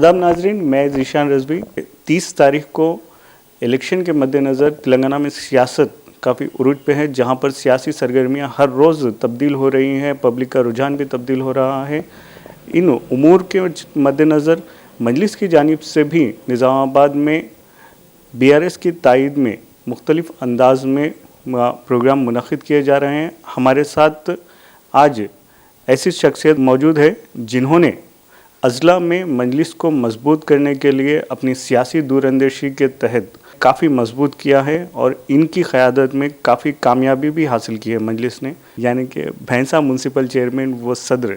आदाब नाजरीन, मैं ज़ीशान रज़वी। 30 तारीख को इलेक्शन के मद्देनज़र तेलंगाना में सियासत काफ़ी उरूज पे है, जहां पर सियासी सरगर्मियां हर रोज़ तब्दील हो रही हैं, पब्लिक का रुझान भी तब्दील हो रहा है। इन उमूर के मद्देनज़र मजलिस की जानिब से भी निज़ामाबाद में बीआरएस की तायद में मुख्तलिफ़ अंदाज में प्रोग्राम मुनक़िद किए जा रहे हैं। हमारे साथ आज ऐसी शख्सियत मौजूद है जिन्होंने अज़ला में मजलिस को मजबूत करने के लिए अपनी सियासी दूरअंदेशी के तहत काफ़ी मजबूत किया है और इनकी क़यादत में काफ़ी कामयाबी भी हासिल की है मजलिस ने, यानी कि भैंसा म्यूनसिपल चेयरमैन व सदर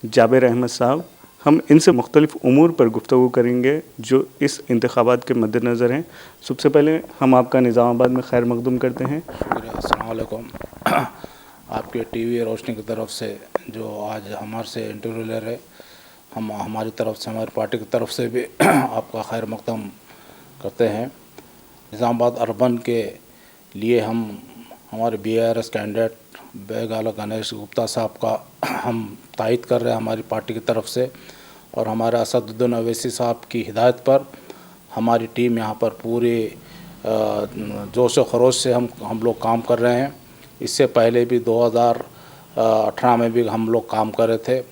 जाबिर अहमद साहब। हम इनसे मुख्तलिफ़ उमूर पर गुफ्तगू करेंगे जो इस इंतखाबात के मद्देनज़र हैं। सबसे पहले हम आपका निज़ामाबाद में खैर मकदूम करते हैं। अस्सलाम वालेकुम। आपके टीवी रोशनी की तरफ से जो आज हमारे से इंटरव्यू ले रहे, हम हमारी तरफ से, हमारी पार्टी की तरफ से भी आपका खैर मकदम करते हैं। निज़ामाबाद अर्बन के लिए हम हमारे बीआरएस कैंडिडेट बेगाला गणेश गुप्ता साहब का हम तायद कर रहे हैं हमारी पार्टी की तरफ से, और हमारे असदुद्दीन अवैसी साहब की हिदायत पर हमारी टीम यहाँ पर पूरे जोश व खरोश से हम लोग काम कर रहे हैं। इससे पहले भी 2018 में भी हम लोग काम कर रहे थे।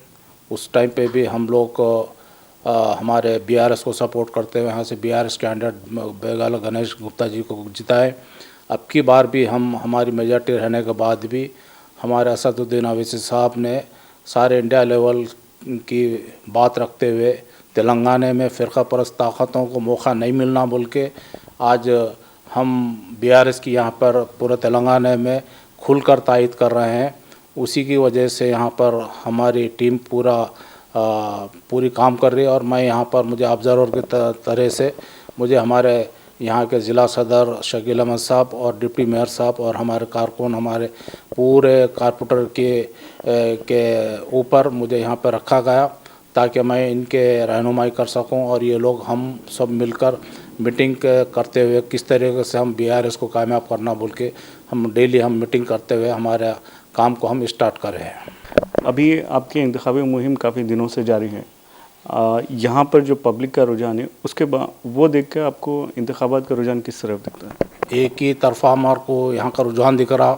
उस टाइम पे भी हम लोग हमारे बीआरएस को सपोर्ट करते हुए यहाँ से बीआरएस कैंडिडेट बेगाला गणेश गुप्ता जी को जिताए। अब की बार भी हम हमारी मेजॉरिटी रहने के बाद भी हमारे असदुद्दीन अवैसी साहब ने सारे इंडिया लेवल की बात रखते हुए तेलंगाना में फ़िरका परस्त ताकतों को मौका नहीं मिलना बोल के आज हम बीआरएस की यहाँ पर पूरे तेलंगाना में खुलकर तायद कर रहे हैं। उसी की वजह से यहाँ पर हमारी टीम पूरी काम कर रही है। और मैं यहाँ पर मुझे ऑब्ज़र्वर की तरह से मुझे हमारे यहाँ के ज़िला सदर शकील अहमद साहब और डिप्टी मेयर साहब और हमारे कारकुन, हमारे पूरे कारपोरेटर के ऊपर मुझे यहाँ पर रखा गया ताकि मैं इनके रहनुमाई कर सकूं और ये लोग हम सब मिलकर मीटिंग करते हुए किस तरीके से हम बीआरएस को कामयाब करना बोल के हम डेली मीटिंग करते हुए हमारे काम को हम स्टार्ट कर रहे हैं। अभी आपकी इंतखाबी मुहिम काफ़ी दिनों से जारी है। यहाँ पर जो पब्लिक का रुझान है उसके बाद वो देख कर आपको इंतखाबात का रुझान किस तरफ दिखता है? एक ही तरफा हमारे को यहाँ का रुझान दिख रहा।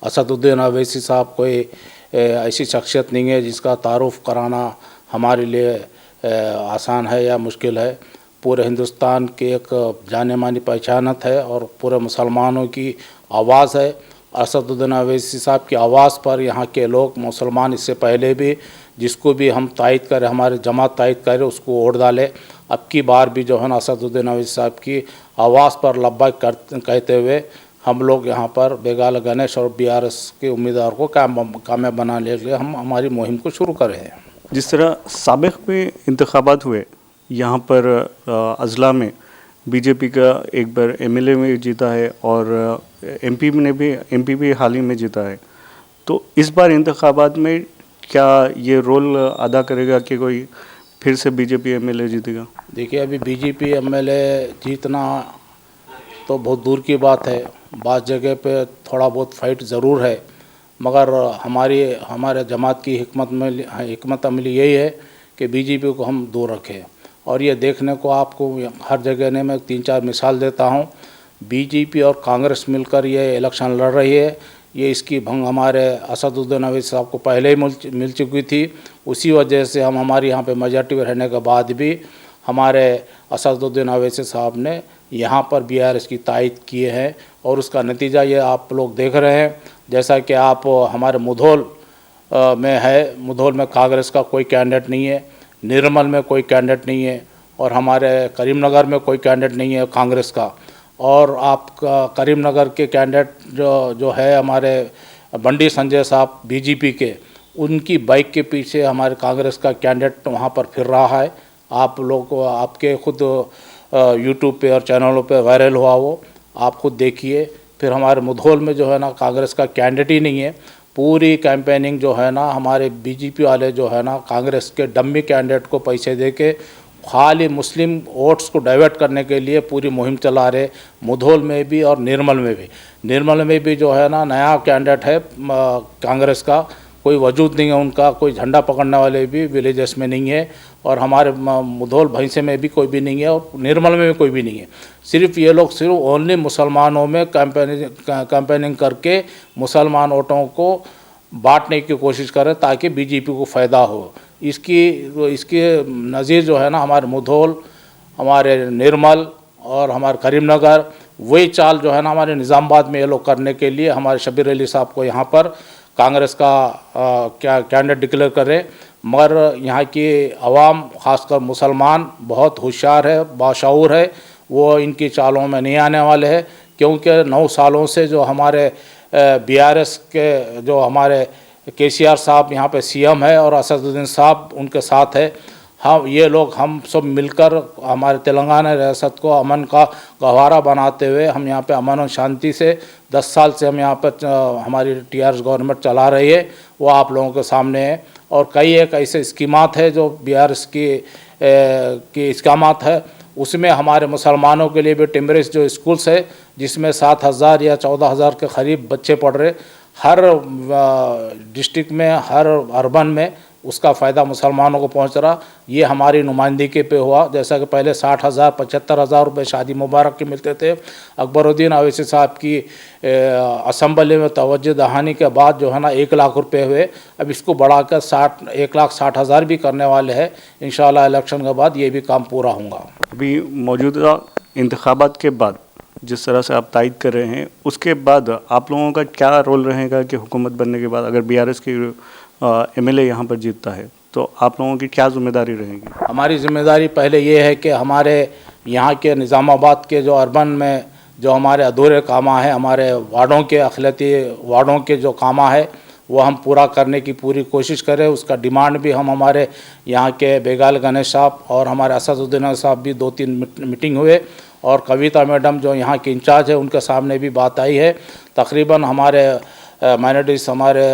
असदुद्दीन अवैसी साहब कोई ऐसी शख्सियत नहीं है जिसका तारुफ कराना हमारे लिए आसान है या मुश्किल है। पूरे हिंदुस्तान की एक जाने मानी पहचानत है और पूरे मुसलमानों की आवाज़ है। असदुद्दीन अवैसी साहब की आवाज़ पर यहाँ के लोग मुसलमान इससे पहले भी जिसको भी हम तायद करें, हमारे जमात तायद करे, उसको वोट डाले। अब की बार भी जो है ना असदुद्दीन अवैसी साहब की आवाज़ पर लब्बैक कहते हुए हम लोग यहाँ पर बेगाला गणेश और बीआरएस के उम्मीदवार को कामयाब बनाने के लिए हम हमारी मुहिम को शुरू कर रहे हैं। जिस तरह साबिक़ में इंतखाबात हुए यहाँ पर अज़ला में बीजेपी का एक बार एमएलए में जीता है और एमपी भी हाल ही में जीता है, तो इस बार इंतखाबात में क्या ये रोल अदा करेगा कि कोई फिर से बीजेपी एमएलए जीतेगा? देखिए, अभी बीजेपी एमएलए जीतना तो बहुत दूर की बात है। बात जगह पे थोड़ा बहुत फाइट ज़रूर है, मगर हमारे जमात की हिकमत अमली यही है कि बीजेपी को हम दूर रखें। और ये देखने को आपको हर जगह ने मैं 3-4 मिसाल देता हूँ। बीजेपी और कांग्रेस मिलकर ये इलेक्शन लड़ रही है। ये इसकी भंग हमारे असदुद्दीन अवैसी साहब को पहले ही मिल चुकी थी। उसी वजह से हमारे यहाँ पे मेजॉरिटी रहने के बाद भी हमारे असदुद्दीन अवैसी साहब ने यहाँ पर बीआरएस की तायद किए हैं और उसका नतीजा ये आप लोग देख रहे हैं। जैसा कि आप हमारे मुधोल में है, मुधोल में कांग्रेस का कोई कैंडिडेट नहीं है, निर्मल में कोई कैंडिडेट नहीं है और हमारे करीमनगर में कोई कैंडिडेट नहीं है कांग्रेस का। और आपका करीमनगर के कैंडिडेट जो है हमारे बंडी संजय साहब बीजेपी के, उनकी बाइक के पीछे हमारे कांग्रेस का कैंडिडेट वहाँ पर फिर रहा है। आप लोग को आपके खुद यूट्यूब पे और चैनलों पे वायरल हुआ वो, आप खुद देखिए। फिर हमारे मुधोल में जो है ना कांग्रेस का कैंडिडेट ही नहीं है। पूरी कैंपेनिंग जो है ना हमारे बीजेपी वाले जो है ना कांग्रेस के डम्मी कैंडिडेट को पैसे दे के खाली मुस्लिम वोट्स को डाइवर्ट करने के लिए पूरी मुहिम चला रहे। मुधोल में भी और निर्मल में भी जो है ना नया कैंडिडेट है कांग्रेस का, कोई वजूद नहीं है उनका, कोई झंडा पकड़ने वाले भी विलेजेस में नहीं है, और हमारे मुधोल भैंसे में भी कोई भी नहीं है, और निर्मल में भी कोई भी नहीं है। सिर्फ ये लोग सिर्फ ओनली मुसलमानों में कैंपेनिंग करके मुसलमान वोटों को बांटने की कोशिश करें ताकि बीजेपी को फ़ायदा हो। इसकी नज़ीर जो है ना, हमारे मुधोल, हमारे निर्मल और हमारे करीमनगर, वही चाल जो है ना हमारे निज़ामाबाद में ये लोग करने के लिए हमारे शब्बीर अली साहब को यहाँ पर कांग्रेस का क्या कैंडिडेट डिक्लेयर करें। मगर यहाँ की आवाम, ख़ासकर मुसलमान, बहुत होशियार है, बाशऊर है, वो इनकी चालों में नहीं आने वाले हैं, क्योंकि 9 सालों से जो हमारे बीआरएस के जो हमारे केसीआर साहब यहाँ पे सीएम है और असदुद्दीन साहब उनके साथ है। हम सब मिलकर हमारे तेलंगाना रियासत को अमन का गहवारा बनाते हुए हम यहाँ पे अमन और शांति से 10 साल से हम यहाँ पर हमारी टीआरएस गवर्नमेंट चला रही है, वो आप लोगों के सामने है। और कई एक ऐसे स्कीमात है जो बीआरएस की स्कीमात है, उसमें हमारे मुसलमानों के लिए भी टिम्बरेस जो स्कूल्स है जिसमें 7,000 या 14,000 के करीब बच्चे पढ़ रहे, हर डिस्ट्रिक्ट में, हर अर्बन में उसका फ़ायदा मुसलमानों को पहुंच रहा। ये हमारी नुमाइंदगी पे हुआ। जैसा कि पहले 60,000 75,000 रुपये शादी मुबारक के मिलते थे, अकबरुद्दीन अवैसी साहब की असम्बली में तवज्जो दहानी के बाद जो है ना 1 लाख रुपये हुए। अब इसको बढ़ाकर 1,60,000 भी करने वाले हैं। इंशाअल्लाह इलेक्शन के बाद ये भी काम पूरा होगा। अभी मौजूदा इंतखाबात के बाद जिस तरह से आप तायद कर रहे हैं, उसके बाद आप लोगों का क्या रोल रहेगा कि हुकूमत बनने के बाद अगर बीआरएस की एमएलए यहाँ पर जीतता है तो आप लोगों की क्या जिम्मेदारी रहेगी? हमारी जिम्मेदारी पहले ये है कि हमारे यहाँ के निज़ामाबाद के जो अर्बन में जो हमारे अधूरे कामा है, हमारे वार्डों के अखिलती वार्डों के जो कामा है वो हम पूरा करने की पूरी कोशिश करें। उसका डिमांड भी हम हमारे यहाँ के बेगाल गणेश साहब और हमारे असदुद्दीन साहब भी 2-3 मीटिंग हुए, और कविता मैडम जो यहाँ के इंचार्ज है उनके सामने भी बात आई है। तकरीबन हमारे माइनॉरिटीज़, हमारे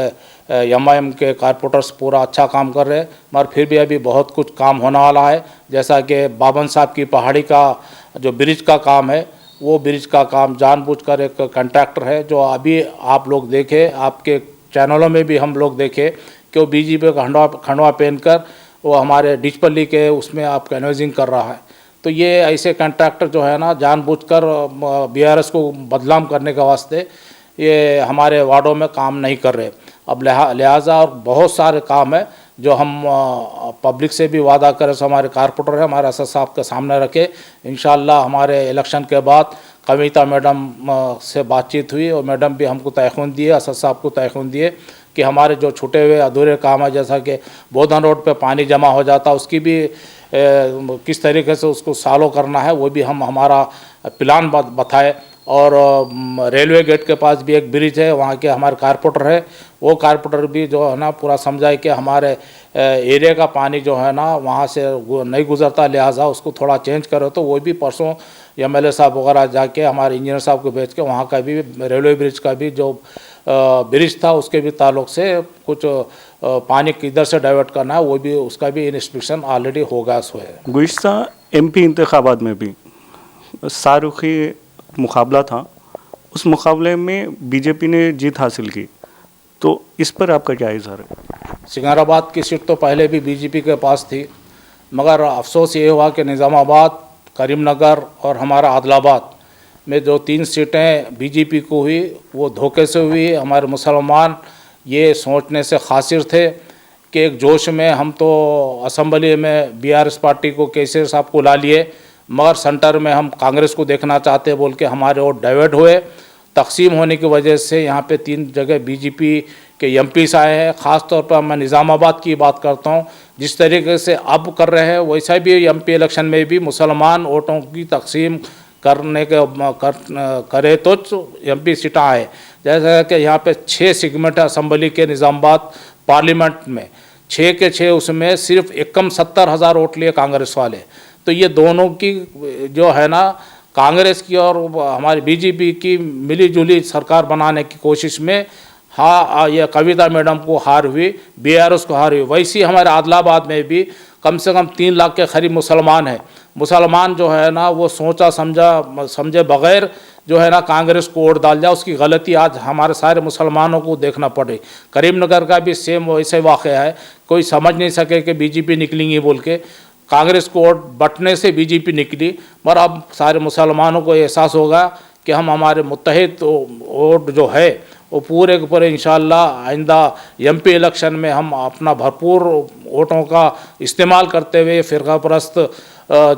एमआईएम के कारपोरेटर्स पूरा अच्छा काम कर रहे हैं, मगर फिर भी अभी बहुत कुछ काम होने वाला है। जैसा कि बाबन साहब की पहाड़ी का जो ब्रिज का काम है, वो ब्रिज का काम जानबूझकर एक कंट्रैक्टर है जो अभी आप लोग देखें, आपके चैनलों में भी हम लोग देखें कि वो बीजेपी का खंडवा पहनकर वो हमारे डिचपल्ली के उसमें आप कैनवेजिंग कर रहा है। तो ये ऐसे कंट्रैक्टर जो है ना जानबूझकर बीआरएस को बदनाम करने के वास्ते ये हमारे वार्डों में काम नहीं कर रहे। अब लिहाजा और बहुत सारे काम है जो हम पब्लिक से भी वादा करें, सो हमारे कारपोरेटर है, हमारे असद साहब के सामने रखे। इंशाअल्लाह हमारे इलेक्शन के बाद कविता मैडम से बातचीत हुई और मैडम भी हमको तयख़ुन दिए, असद साहब को तयख़ुन दिए कि हमारे जो छूटे हुए अधूरे काम है, जैसा कि बोधन रोड पे पानी जमा हो जाता, उसकी भी किस तरीके से उसको सॉल्व करना है वो भी हम हमारा प्लान बताए। और रेलवे गेट के पास भी एक ब्रिज है, वहाँ के हमारे कारपोरेटर है, वो कारपोरेटर भी जो है ना पूरा समझाए कि हमारे एरिया का पानी जो है ना वहाँ से नहीं गुजरता, लिहाजा उसको थोड़ा चेंज करो। तो वो भी परसों एमएलए साहब वगैरह जाके हमारे इंजीनियर साहब को भेज के वहाँ का भी रेलवे ब्रिज का भी जो ब्रिज था उसके भी ताल्लुक से कुछ पानी किधर से डाइवर्ट करना है वो भी उसका भी इंस्पेक्शन ऑलरेडी होगा। है गुज़िश्ता एमपी इंतखाबात में भी शाहरुखी मुकाबला था, उस मुकाबले में बीजेपी ने जीत हासिल की, तो इस पर आपका क्या इज़हार है? सिकंदराबाद की सीट तो पहले भी बीजेपी के पास थी, मगर अफसोस ये हुआ कि निज़ामाबाद, करीमनगर और हमारा आदिलाबाद में जो 3 सीटें बीजेपी को हुई वो धोखे से हुई। हमारे मुसलमान ये सोचने से खासिर थे कि एक जोश में हम तो असम्बली में बीआरएस पार्टी को केसीआर साहब को ला लिए, मगर सेंटर में हम कांग्रेस को देखना चाहते बोल के हमारे वोट डाइवर्ट हुए। तकसीम होने की वजह से यहाँ पे 3 जगह बीजेपी के एमपीस आए हैं। ख़ास तौर पर मैं निज़ामाबाद की बात करता हूँ, जिस तरीके से अब कर रहे हैं वैसा भी एमपी इलेक्शन में भी मुसलमान वोटों की तकसीम करने के करे तो एमपी सीटें आए। जैसा कि यहाँ पे 6 सेगमेंट है असम्बली के निज़ामाबाद पार्लियामेंट में, 6 के 6 उसमें सिर्फ एकम 70,000 वोट लिए कांग्रेस वाले। तो ये दोनों की जो है ना कांग्रेस की और हमारी बीजेपी की मिली-जुली सरकार बनाने की कोशिश में ये कविता मैडम को हार हुई, बीआरएस को हार हुई। वैसे हमारे आदिलाबाद में भी कम से कम 3 लाख के करीब मुसलमान हैं। मुसलमान जो है ना वो सोचा समझे बगैर जो है ना कांग्रेस को वोट डाल जाए, उसकी गलती आज हमारे सारे मुसलमानों को देखना पड़े। करीमनगर का भी सेम वैसे वाक़या है, कोई समझ नहीं सके कि बीजेपी निकलेंगी बोल के, कांग्रेस को वोट बंटने से बीजेपी निकली। पर अब सारे मुसलमानों को एहसास होगा कि हम हमारे मुत्तहिद वोट जो है वो पूरे के पूरे इंशाअल्लाह आइंदा एमपी इलेक्शन में हम अपना भरपूर वोटों का इस्तेमाल करते हुए फ़िरका परस्त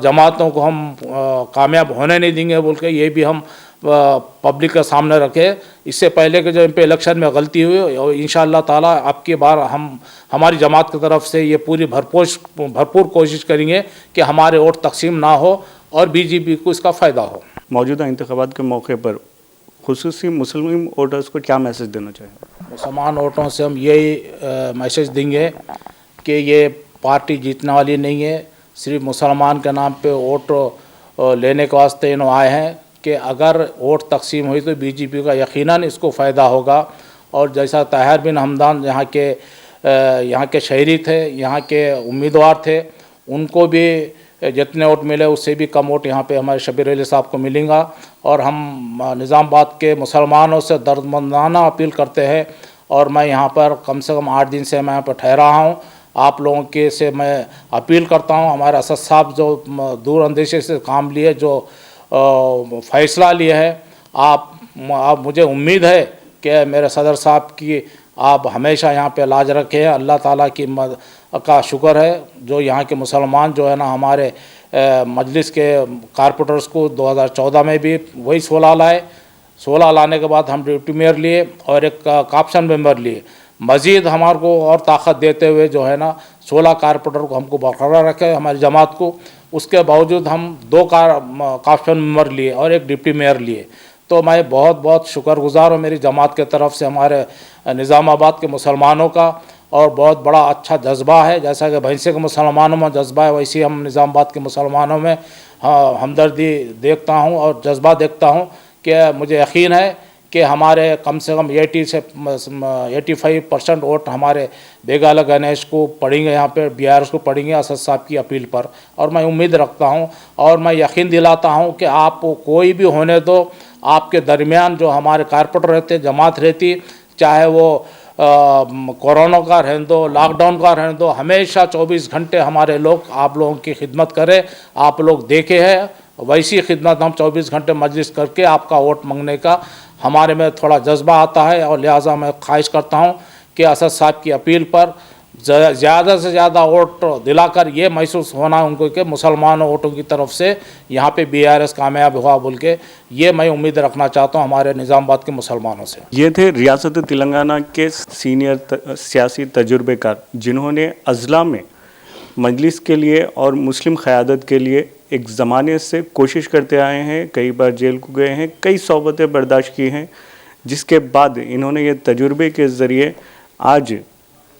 जमातों को हम कामयाब होने नहीं देंगे बोल के ये भी हम पब्लिक के सामने रखे। इससे पहले के जो एमपी इलेक्शन में गलती हुई और इंशाअल्लाह ताला अब की बार हम हमारी जमात की तरफ से ये पूरी भरपूर कोशिश करेंगे कि हमारे वोट तकसीम ना हो और बीजेपी को इसका फ़ायदा हो। मौजूदा इंतखाबात के मौके पर खुसूसी मुस्लिम वोटर्स को क्या मैसेज देना चाहिए? मुसलमान वोटों से हम यही मैसेज देंगे कि ये पार्टी जीतने वाली नहीं है, सिर्फ मुसलमान के नाम पे वोट लेने के वास्ते इन आए हैं कि अगर वोट तकसीम हुई तो बीजेपी का यकीनन इसको फ़ायदा होगा। और जैसा ताहिर बिन हमदान यहाँ के शहरी थे, यहाँ के उम्मीदवार थे, उनको भी जितने वोट मिले उससे भी कम वोट यहाँ पे हमारे शबीर अली साहब को मिलेंगा। और हम निज़ामाबाद के मुसलमानों से दर्दमंदाना अपील करते हैं, और मैं यहाँ पर कम से कम 8 दिन से मैं यहाँ पर ठहरा हूँ। आप लोगों के से मैं अपील करता हूँ, हमारे असद साहब जो दूर अंदेशे से काम लिए, जो फ़ैसला लिए है, आप मुझे उम्मीद है कि मेरे सदर साहब की आप हमेशा यहाँ पे लाज रखें। अल्लाह ताला की का शुक्र है जो यहाँ के मुसलमान जो है ना हमारे मजलिस के कारपोरेटर्स को 2014 में भी वही 16 लाए। 16 लाने के बाद हम डिप्टी मेयर लिए और एक काप्शन मेंबर लिए। मज़ीद हमारे को और ताकत देते हुए जो है ना 16 कारपोरेटर को हमको बरकरार रखे हमारी जमात को। उसके बावजूद हम 2 काप्शन मेंबर लिए और एक डिप्टी मेयर लिए। तो मैं बहुत बहुत शुक्रगुजार हूँ मेरी जमात के तरफ से हमारे निज़ामाबाद के मुसलमानों का। और बहुत बड़ा अच्छा जज्बा है, जैसा कि भैंसे के मुसलमानों में जज्बा है वैसे हम निज़ामाबाद के मुसलमानों में हमदर्दी देखता हूँ और जज्बा देखता हूँ कि मुझे यकीन है कि हमारे कम से कम 80 से 85% वोट हमारे बेगाला गणेश को पड़ेंगे, यहाँ पे BRS को पड़ेंगे असद साहब की अपील पर। और मैं उम्मीद रखता हूँ और मैं यकीन दिलाता हूँ कि आप कोई भी होने दो, आपके दरमियान जो हमारे कारपोरेटर रहते, जमात रहती, चाहे वो कोरोना का रहने दो, लॉकडाउन का रहने दो, हमेशा 24 घंटे हमारे लोग आप लोगों की खिदमत करें। आप लोग देखे हैं वैसी खिदमत हम 24 घंटे मजलिस करके आपका वोट मांगने का हमारे में थोड़ा जज्बा आता है। और लिहाजा मैं ख्वाहिश करता हूँ कि असद साहब की अपील पर ज़्यादा से ज़्यादा वोट दिलाकर ये महसूस होना उनको कि मुसलमानों वोटों की तरफ से यहाँ पे BRS कामयाब हुआ बोल के, ये मैं उम्मीद रखना चाहता हूँ हमारे निज़ामाबाद के मुसलमानों से। ये थे रियासत तेलंगाना के सीनियर सियासी तजुर्बेकार जिन्होंने अजला में मजलिस के लिए और मुस्लिम क़यादत के लिए एक ज़माने से कोशिश करते आए हैं। कई बार जेल को गए हैं, कई सोबतें बर्दाश्त की हैं, जिसके बाद इन्होंने ये तजुर्बे के ज़रिए आज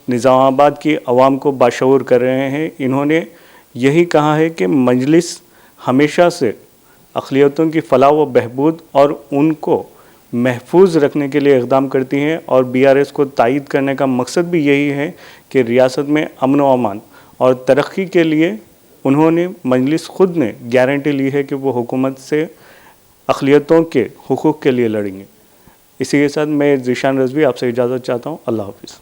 निज़ामाबाद की आवाम को बाशऊर कर रहे हैं। इन्होंने यही कहा है कि मजलिस हमेशा से अक़लियतों की फ़लाह व बहबूद और उनको महफूज रखने के लिए इक़दाम करती हैं, और BRS को तायद करने का मकसद भी यही है कि रियासत में अमन व अमान और तरक्की के लिए उन्होंने मजलिस ख़ुद ने गारंटी ली है कि वो हुकूमत से अक़लियतों के हुकूक़ के लिए लड़ेंगे। इसी के साथ मैं ज़ीशान रज़वी आपसे इजाज़त चाहता हूँ। अल्लाह हाफ़िज़।